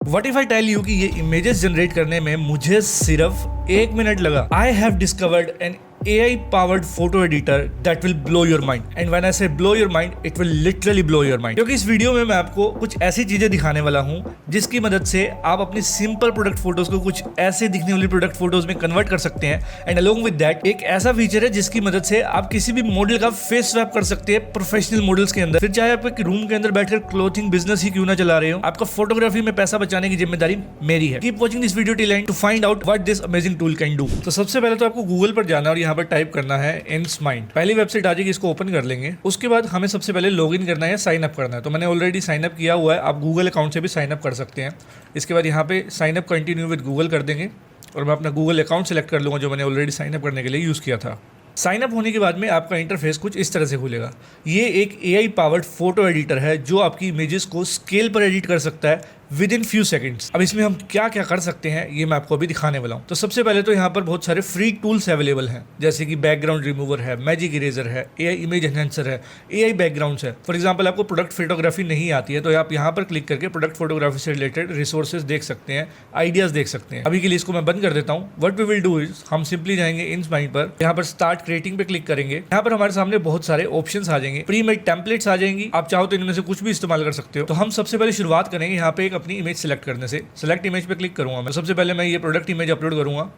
What if I tell you कि ये images generate करने में मुझे सिर्फ 1 मिनट लगा। I have discovered an AI powered photo editor that will blow your mind. And when I say blow your mind, it will literally blow your mind. क्योंकि इस video में मैं आपको कुछ ऐसी चीजें दिखाने वाला हूँ जिसकी मदद से आप अपनी सिंपल प्रोडक्ट फोटोज को कुछ ऐसे दिखने वाली प्रोडक्ट फोटोज में कन्वर्ट कर सकते हैं। एंड अलोंग विद दैट एक ऐसा फीचर है जिसकी मदद से आप किसी भी मॉडल का फेस स्वैप कर सकते हैं प्रोफेशनल मॉडल्स के अंदर। फिर चाहे आप एक रूम के अंदर बैठकर क्लोथिंग बिजनेस ही क्यों ना चला रहे हो, आपका फोटोग्राफी में पैसा बचाने की जिम्मेदारी मेरी है। Keep watching this video till end to find out what this amazing tool can do. तो सबसे पहले तो आपको गूगल पर जाना और यहाँ पर टाइप करना है इंस्माइंड। पहली वेबसाइट आ जाएगी, इसको ओपन कर लेंगे। उसके बाद हमें सबसे पहले लॉगिन करना है, साइन अप करना है। तो मैंने ऑलरेडी साइन अप किया हुआ है, आप गूगल अकाउंट से भी साइन अप कर सकते हैं। इसके बाद यहाँ पे sign up continue with Google कर देंगे और मैं अपना गूगल अकाउंट सेलेक्ट कर लूँगा जो मैंने ऑलरेडी साइन अप करने के लिए यूज़ किया था। साइन अप होने के बाद में आपका इंटरफेस कुछ इस तरह से खुलेगा। ये एक AI पावर्ड फोटो एडिटर है जो आपकी इमेजेस को स्केल पर एडिट कर सकता है विद इन फ्यू सेकंड्स। अब इसमें हम क्या क्या कर सकते हैं ये मैं आपको अभी दिखाने वाला हूँ। तो सबसे पहले तो यहाँ पर बहुत सारे फ्री टूल्स अवेलेबल हैं, जैसे कि बैकग्राउंड रिमूवर है, मैजिक इरेजर है, AI इमेज एनहेंसर है, AI बैकग्राउंड्स है। फॉर एग्जाम्पल आपको प्रोडक्ट फोटोग्राफी नहीं आती है तो आप यहाँ पर क्लिक करके प्रोडक्ट फोटोग्राफी से रिलेटेड रिसोर्सेज देख सकते हैं, आइडियाज देख सकते हैं। अभी के लिए इसको मैं बंद कर देता हूँ। What we will do is हम सिंपली जाएंगे इंस्माइंड पर, यहाँ पर स्टार्ट क्रिएटिंग पे क्लिक करेंगे। यहाँ पर हमारे सामने बहुत सारे ऑप्शंस आ जाएंगे, प्री मेड टेम्पलेट्स आ जाएंगी। आप चाहो तो इनमें से कुछ भी इस्तेमाल कर सकते हो। तो हम सबसे पहले शुरुआत करेंगे यहाँ पे एक अपनी इमेज सेलेक्ट करने से। सेलेक्ट इमेज पे क्लिक करूंगा मैं। सबसे पहले मैं ये प्रोडक्ट इमेज अपलोड करूंगा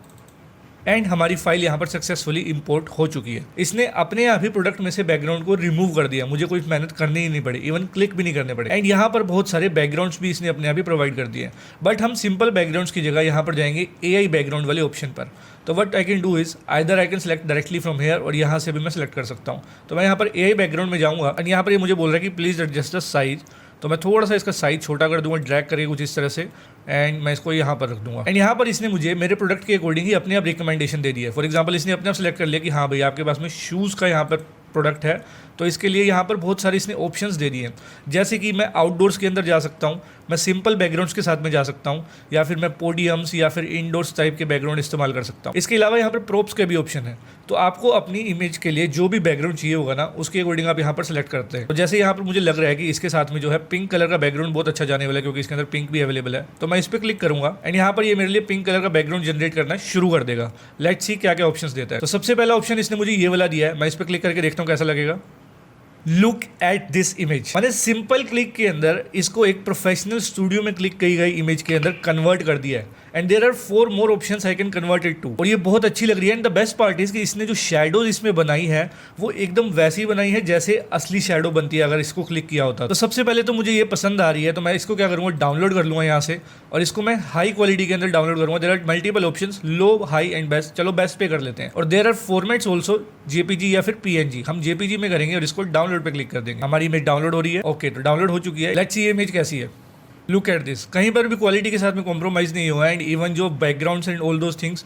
एंड हमारी फाइल यहाँ पर सक्सेसफुली इंपोर्ट हो चुकी है। इसने अपने आप ही प्रोडक्ट में से बैकग्राउंड को रिमूव कर दिया, मुझे कोई मेहनत करनी ही नहीं पड़ी, इवन क्लिक भी नहीं करने पड़े। एंड यहाँ पर बहुत सारे बैकग्राउंड्स भी इसने अपने आप ही प्रोवाइड कर दिए। बट हम सिंपल बैकग्राउंड्स की जगह यहाँ पर जाएंगे AI बैकग्राउंड वाले ऑप्शन पर। तो what I can do is either I can select directly from here और यहाँ से भी मैं सेलेक्ट कर सकता हूँ। तो मैं यहाँ पर AI बैकग्राउंड में जाऊँगा एंड यहाँ पर ये मुझे बोल रहा है कि प्लीज़ एडजस्ट द साइज। तो मैं थोड़ा सा इसका साइज छोटा कर दूंगा, ड्रैग करके कुछ इस तरह से, एंड मैं इसको यहाँ पर रख दूंगा। एंड यहाँ पर इसने मुझे मेरे प्रोडक्ट के अकॉर्डिंग ही अपने आप रिकमेंडेशन दे दी है। फॉर एग्जांपल इसने अपने आप सेलेक्ट कर लिया कि हाँ भाई आपके पास में शूज़ का यहाँ पर प्रोडक्ट है, तो इसके लिए यहाँ पर बहुत सारे इसने ऑप्शंस दे दिए हैं। जैसे कि मैं आउटडोर्स के अंदर जा सकता हूँ, मैं सिंपल बैकग्राउंड्स के साथ में जा सकता हूँ, या फिर मैं पोडियम्स या फिर इंडोर्स टाइप के बैकग्राउंड इस्तेमाल कर सकता हूँ। इसके अलावा यहाँ पर प्रोप्स के भी ऑप्शन है। तो आपको अपनी इमेज के लिए जो भी बैकग्राउंड चाहिए होगा ना उसके अकॉर्डिंग आप यहाँ पर सेलेक्ट करते हैं। तो जैसे यहाँ पर मुझे लग रहा है कि इसके साथ में जो है पिंक कलर का बैकग्राउंड बहुत अच्छा जाने वाला है क्योंकि इसके अंदर पिंक भी अवेलेबल है। तो मैं इस पर क्लिक करूंगा एंड यहाँ पर ये मेरे लिए पिंक कलर का बैकग्राउंड जनरेट करना शुरू कर देगा। लेट्स सी क्या क्या ऑप्शंस देता है। तो सबसे पहला ऑप्शन इसने मुझे ये वाला दिया है, मैं इस पर क्लिक करके देखता हूँ कैसा लगेगा। Look at this image. मैंने सिंपल क्लिक के अंदर इसको एक प्रोफेशनल स्टूडियो में क्लिक की गई इमेज के अंदर कन्वर्ट कर दिया है। And there are 4 more options I can convert it to. और ये बहुत अच्छी लग रही है। And the best part is कि इसने जो शैडोज इसमें बनाई है वो एकदम वैसी बनाई है जैसे असली शैडो बनती है अगर इसको क्लिक किया होता। तो सबसे पहले तो मुझे ये पसंद आ रही है, तो मैं इसको क्या करूँगा, डाउनलोड कर लूँगा यहाँ से और इसको मैं हाई क्वालिटी के अंदर डाउनलोड करूँगा। There are multiple options, low, high and best. चलो बेस्ट पे कर लेते हैं। और there are formats also, JPG या फिर PNG। हम JPG में करेंगे और इसको डाउनलोड पे क्लिक कर देंगे। हमारी इमेज डाउनलोड हो रही है। ओके, तो डाउनलोड हो चुकी है। लेट्स सी ये इमेज कैसी है। Look at this. कहीं पर भी क्वालिटी के साथ में कॉम्प्रोमाइज़ नहीं हुआ। एंड इवन जो backgrounds and all those things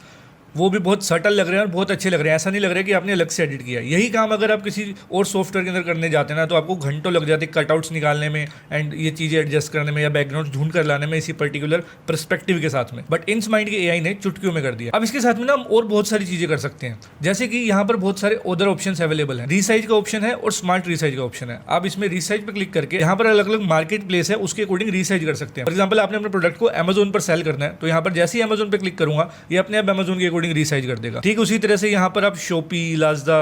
वो भी बहुत सटल लग रहे हैं और बहुत अच्छे लग रहे हैं। ऐसा नहीं लग रहा है कि आपने अलग से एडिट किया है। यही काम अगर आप किसी और सॉफ्टवेयर के अंदर करने जाते हैं ना तो आपको घंटों लग जाते हैं कटआउट्स निकालने में एंड ये चीज़ें एडजस्ट करने में या बैकग्राउंड ढूंढ कर लाने में इसी पर्टिकुलर पर्सपेक्टिव के साथ में। बट इंस्माइंड के AI ने चुटकियों में कर दिया। अब इसके साथ में ना हम और बहुत सारी चीज़ें कर सकते हैं, जैसे कि यहाँ पर बहुत सारे अदर ऑप्शन अवेलेबल है। रीसाइज का ऑप्शन है और स्मार्ट रीसाइज का ऑप्शन है। आप इसमें रीसाइज पर क्लिक करके यहाँ पर अलग अलग मार्केट प्लेस है उसके अकॉर्डिंग रीसाइज कर सकते हैं। फॉर एग्जाम्पल आपने अपने प्रोडक्ट को Amazon पर सेल करना है तो यहाँ पर जैसे ही Amazon पर क्लिक करूंगा ये अपने आप Amazon के अकॉर्डिंग रीसाइज कर देगा। ठीक उसी तरह से यहाँ पर आप Shopee, Lazada,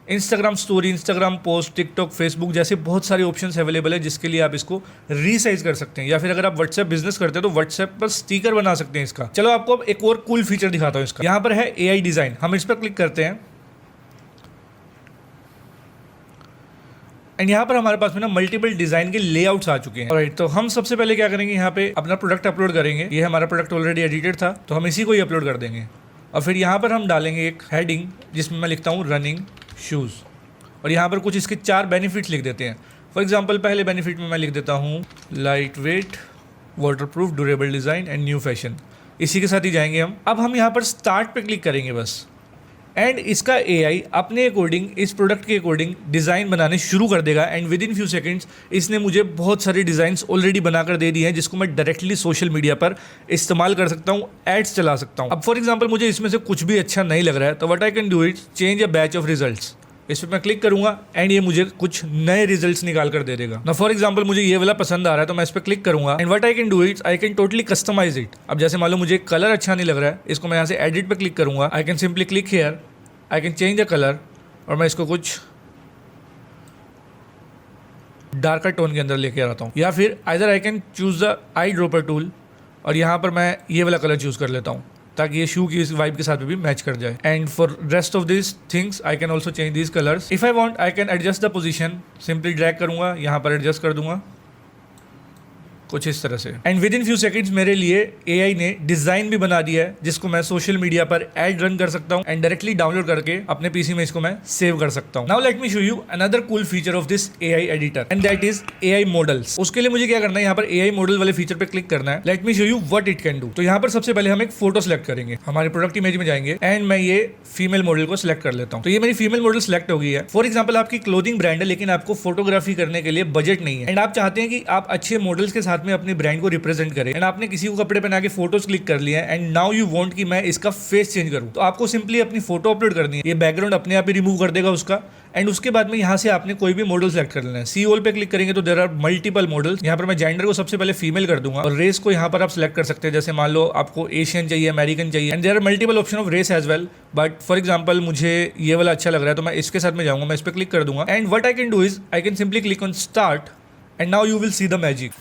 Instagram story, Instagram post, TikTok, Facebook जैसे बहुत सारे ऑप्शंस अवेलेबल है जिसके लिए आप इसको रीसाइज कर सकते हैं। या फिर अगर आप व्हाट्सएप बिजनेस करते हैं तो व्हाट्सएप पर स्टिकर बना सकते हैं इसका। चलो आपको अब एक और कूल फीचर दिखाता हूँ इसका। यहाँ पर है AI डिजाइन, हम इस पर क्लिक करते हैं एंड यहाँ पर हमारे पास में ना मल्टीपल डिजाइन के लेआउट्स आ चुके हैं। राइट, तो हम सबसे पहले क्या करेंगे, यहाँ पे अपना प्रोडक्ट अपलोड करेंगे। ये हमारा प्रोडक्ट ऑलरेडी एडिटेड था तो हम इसी को ही अपलोड कर देंगे। और फिर यहाँ पर हम डालेंगे एक हेडिंग जिसमें मैं लिखता हूँ रनिंग शूज़ और यहाँ पर कुछ इसके 4 बेनिफिट्स लिख देते हैं। फॉर एग्जांपल पहले बेनिफिट में मैं लिख देता हूँ light weight, waterproof, durable design and new fashion. इसी के साथ ही जाएंगे हम। अब हम यहाँ पर स्टार्ट पे क्लिक करेंगे बस एंड इसका AI अपने अकॉर्डिंग इस प्रोडक्ट के अकॉर्डिंग डिज़ाइन बनाने शुरू कर देगा। And with in few seconds इसने मुझे बहुत सारे डिज़ाइंस ऑलरेडी बनाकर दे दिए हैं जिसको मैं डायरेक्टली सोशल मीडिया पर इस्तेमाल कर सकता हूँ, एड्स चला सकता हूँ। अब फॉर एग्जांपल मुझे इसमें से कुछ भी अच्छा नहीं लग रहा है तो what I can do it, change a batch of results. इस पर मैं क्लिक करूंगा एंड ये मुझे कुछ नए रिजल्ट्स निकाल कर दे देगा ना। फॉर एग्जांपल मुझे ये वाला पसंद आ रहा है तो मैं इस पर क्लिक करूंगा and what I can do it, I can totally customise it. अब जैसे मान लो मुझे कलर अच्छा नहीं लग रहा है, इसको मैं यहाँ से एडिट पे क्लिक करूंगा, I can simply click here, I can change the colour और मैं इसको कुछ डार्कर टोन के अंदर लेके आता हूँ। या फिर either I can choose the eye dropper tool और यहाँ पर मैं ये वाला कलर चूज कर लेता हूँ ताकि ये शू की इस वाइब के साथ भी मैच कर जाए। And for rest of this things I can also change this colours. If I want I can adjust the position, simply drag करूंगा, यहाँ पर एडजस्ट कर दूंगा कुछ इस तरह से। And with in few seconds मेरे लिए एआई ने डिजाइन भी बना दिया है जिसको मैं सोशल मीडिया पर एड रन कर सकता हूँ एंड डायरेक्टली डाउनलोड करके अपने पीसी में इसको मैं सेव कर सकता हूँ। Now let me show you another cool feature of this AI editor and that is AI models. उसके लिए मुझे क्या करना है, यहाँ पर एआई मॉडल वाले फीचर पे क्लिक करना है। Let me show you what it can do. तो यहाँ पर सबसे पहले हम एक फोटो सेलेक्ट करेंगे, हमारे प्रोडक्ट इमेज में जाएंगे एंड मैं ये फीमेल मॉडल को सिलेक्ट कर लेता हूँ। तो ये मेरी फीमेल मॉडल सिलेक्ट हो गई है। फॉर एग्जाम्पल आपकी क्लोथिंग ब्रांड है लेकिन आपको फोटोग्राफी करने के लिए बजट नहीं है एंड आप चाहते हैं कि आप अच्छे मॉडल्स के साथ में अपने ब्रांड को रिप्रेजेंट करें एंड आपने किसी को कपड़े पहना के फोटोज क्लिक कर लिया है एंड नाउ यू वांट कि मैं इसका फेस चेंज करूं। तो आपको सिंपली अपनी फोटो अपलोड करनी है, ये बैकग्राउंड अपने आप ही रिमूव कर देगा उसका एंड उसके बाद में यहाँ से आपने कोई भी मॉडल सेलेक्ट कर लेना है। सी ऑल पे क्लिक करेंगे तो देयर आर मल्टीपल मॉडल्स। यहाँ पर मैं जेंडर को सबसे पहले फीमेल कर दूंगा और रेस को यहाँ पर आप सिलेक्ट कर सकते हैं, जैसे मान लो आपको एशियन चाहिए, अमेरिकन चाहिए and there are multiple option of race as well. But for example मुझे ये वाला अच्छा लग रहा है तो मैं इसके साथ में जाऊंगा, मैं इस पर क्लिक कर दूंगा and what I can do is I can simply click on start and now you will see the magic.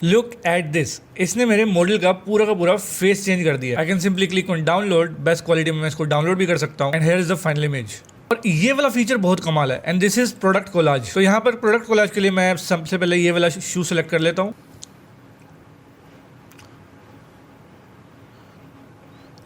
Look at this, इसने मेरे मॉडल का पूरा फेस चेंज कर दिया। I can simply click on download, best quality में मैं इसको download भी कर सकता हूँ and here is the final image. और ये वाला फीचर बहुत कमाल है and this is product collage. तो यहाँ पर प्रोडक्ट कोलाज के लिए मैं सबसे पहले ये वाला शू सेलेक्ट कर लेता हूँ।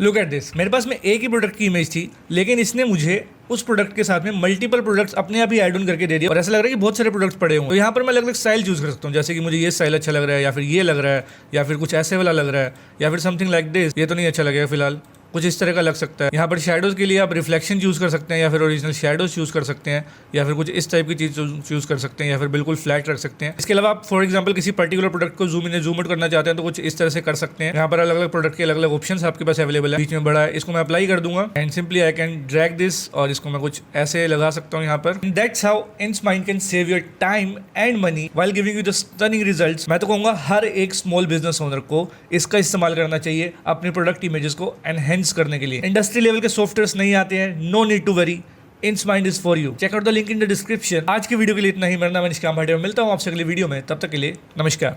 लुक एट दिस, मेरे पास में एक ही प्रोडक्ट की इमेज थी लेकिन इसने मुझे उस प्रोडक्ट के साथ में मल्टीपल प्रोडक्ट्स अपने आप ही ऐड ऑन करके दे दिया और ऐसा लग रहा है कि बहुत सारे प्रोडक्ट्स पड़े हों। तो यहाँ पर मैं अलग अलग स्टाइल चूज कर सकता हूँ, जैसे कि मुझे ये स्टाइल अच्छा लग रहा है या फिर ये लग रहा है या फिर कुछ ऐसे वाला लग रहा है या फिर समथिंग लाइक दिस। ये तो नहीं अच्छा लगेगा फिलहाल, कुछ इस तरह का लग सकता है। यहाँ पर शेडोज के लिए आप रिफ्लेक्शन चूज कर सकते हैं या फिर ओरिजिनल शेडोज चूज कर सकते हैं या फिर कुछ इस टाइप की चीज चूज कर सकते हैं या फिर बिल्कुल फ्लैट रख सकते हैं। इसके अलावा आप फॉर एग्जांपल किसी पर्टिकुलर प्रोडक्ट को जूम इन जूम आउट करना चाहते हैं तो कुछ इस तरह से कर सकते हैं। यहाँ पर अलग अलग प्रोडक्ट के अलग अलग ऑप्शंस आपके पास अवेलेबल है। बीच में बड़ा है, इसको मैं अप्लाई कर दूंगा and simply I can drag this और इसको मैं कुछ ऐसे लगा सकता हूँ यहाँ पर। That's how Insmind can save your time and money while giving you the stunning results. मैं तो कहूँगा हर एक स्मॉल बिजनेस ओनर को इसका इस्तेमाल करना चाहिए अपने प्रोडक्ट इमेजेस को एनहेंस करने के लिए। इंडस्ट्री लेवल के सॉफ्टवेयर्स नहीं आते हैं, no need to worry, Insmind is for you. Check out the link in the description. आज की वीडियो के लिए इतना ही। मेरा नाम है निष्काम भाटिया, मिलता हूँ आपसे अगली वीडियो में, तब तक के लिए नमस्कार।